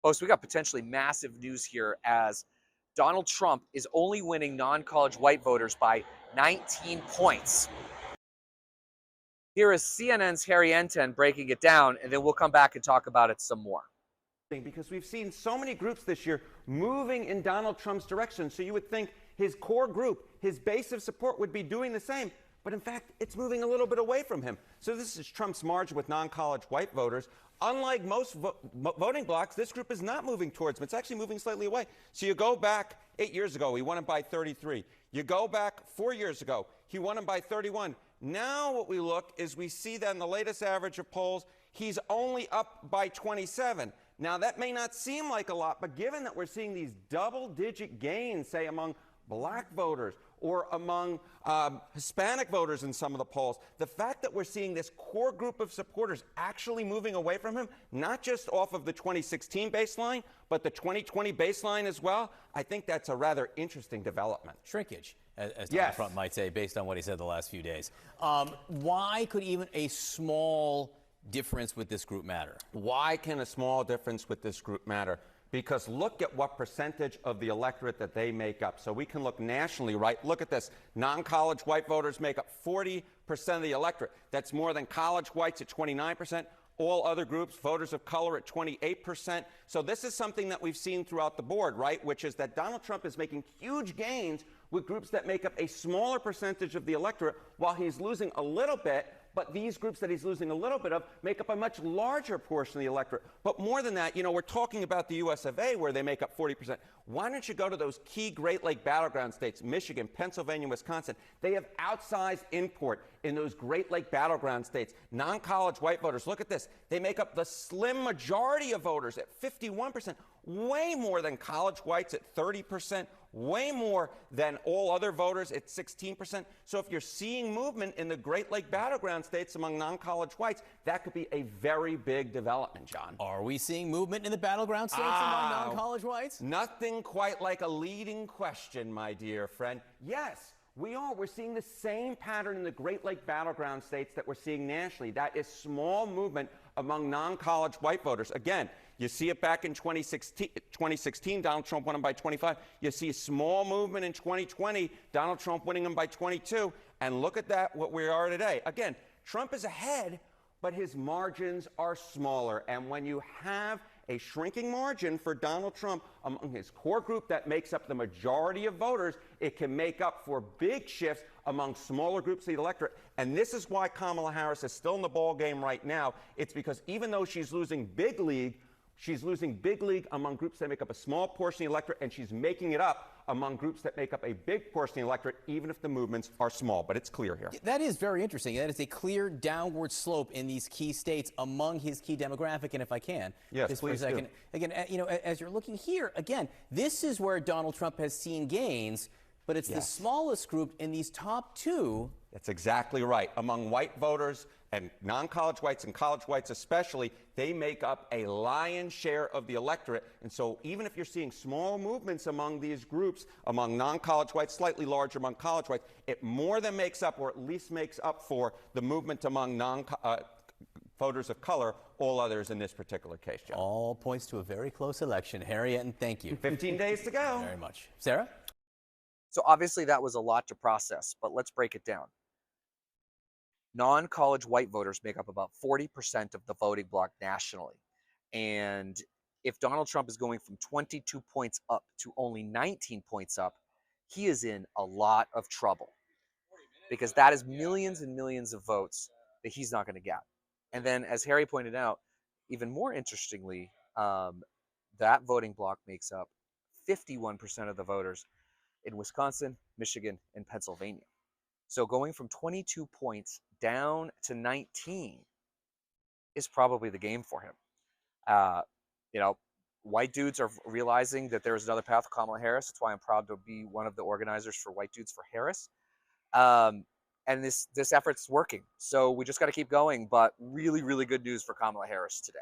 Folks, we got potentially massive news here as Donald Trump is only winning non-college white voters by 19 points. Here is CNN's Harry Enten breaking it down, and then we'll come back and talk about it some more. Because we've seen so many groups this year moving in Donald Trump's direction. So you would think his core group, his base of support would be doing the same. But in fact, it's moving a little bit away from him. So this is Trump's margin with non-college white voters. Unlike most voting blocs, this group is not moving towards him. It's actually moving slightly away. So you go back 8 years ago, he won him by 33. You go back 4 years ago, he won him by 31. Now what we look is we see that in the latest average of polls, he's only up by 27. Now that may not seem like a lot, but given that we're seeing these double-digit gains, say among black voters or among Hispanic voters in some of the polls, the fact that we're seeing this core group of supporters actually moving away from him, not just off of the 2016 baseline, but the 2020 baseline as well, I think that's a rather interesting development. Shrinkage, as Donald Trump might say, based on what he said the last few days. Why could even a small difference with this group matter? Why can a small difference with this group matter? Because look at what percentage of the electorate that they make up. So we can look nationally, right? Look at this. Non-college white voters make up 40% of the electorate. That's more than college whites at 29%. All other groups, voters of color at 28%. So this is something that we've seen throughout the board, right? Which is that Donald Trump is making huge gains with groups that make up a smaller percentage of the electorate while he's losing a little bit. But these groups that he's losing a little bit of make up a much larger portion of the electorate. But more than that, you know, we're talking about the US of A where they make up 40%. Why don't you go to those key Great Lake battleground states, Michigan, Pennsylvania, Wisconsin? They have outsized import in those Great Lake battleground states. Non-college white voters, look at this. They make up the slim majority of voters at 51%, way more than college whites at 30%, way more than all other voters at 16%. So if you're seeing movement in the Great Lake battleground states among non-college whites, that could be a very big development, John. Are we seeing movement in the battleground states among non-college whites? Nothing quite like a leading question, my dear friend. Yes, we are. We're seeing the same pattern in the Great Lake battleground states that we're seeing nationally. That is small movement among non-college white voters. Again, you see it back in 2016, Donald Trump won him by 25. You see a small movement in 2020, Donald Trump winning him by 22. And look at that, what we are today. Again, Trump is ahead, but his margins are smaller. And when you have a shrinking margin for Donald Trump among his core group that makes up the majority of voters, it can make up for big shifts among smaller groups of the electorate. And this is why Kamala Harris is still in the ball game right now. It's because even though she's losing big league, she's losing big league among groups that make up a small portion of the electorate, and she's making it up among groups that make up a big portion of the electorate, even if the movements are small. But it's clear here. That is very interesting. That is a clear downward slope in these key states among his key demographic. And if I can, yes, just please for a second. Again, you know, as you're looking here, again, this is where Donald Trump has seen gains, but it's the smallest group in these top two. That's exactly right. Among white voters and non-college whites and college whites especially, they make up a lion's share of the electorate. And so even if you're seeing small movements among these groups, among non-college whites, slightly larger among college whites, it more than makes up, or at least makes up for, the movement among voters of color, all others in this particular case, John. All points to a very close election. Harry Enten, thank you. 15 days to go. Very much. Sarah? So obviously that was a lot to process, but let's break it down. Non-college white voters make up about 40% of the voting bloc nationally. And if Donald Trump is going from 22 points up to only 19 points up, he is in a lot of trouble because that is millions and millions of votes that he's not going to get. And then, as Harry pointed out, even more interestingly, that voting bloc makes up 51% of the voters in Wisconsin, Michigan, and Pennsylvania. So going from 22 points down to 19 is probably the game for him. You know, white dudes are realizing that there's another path for Kamala Harris. That's why I'm proud to be one of the organizers for White Dudes for Harris. And this effort's working. So we just got to keep going. But really, really good news for Kamala Harris today.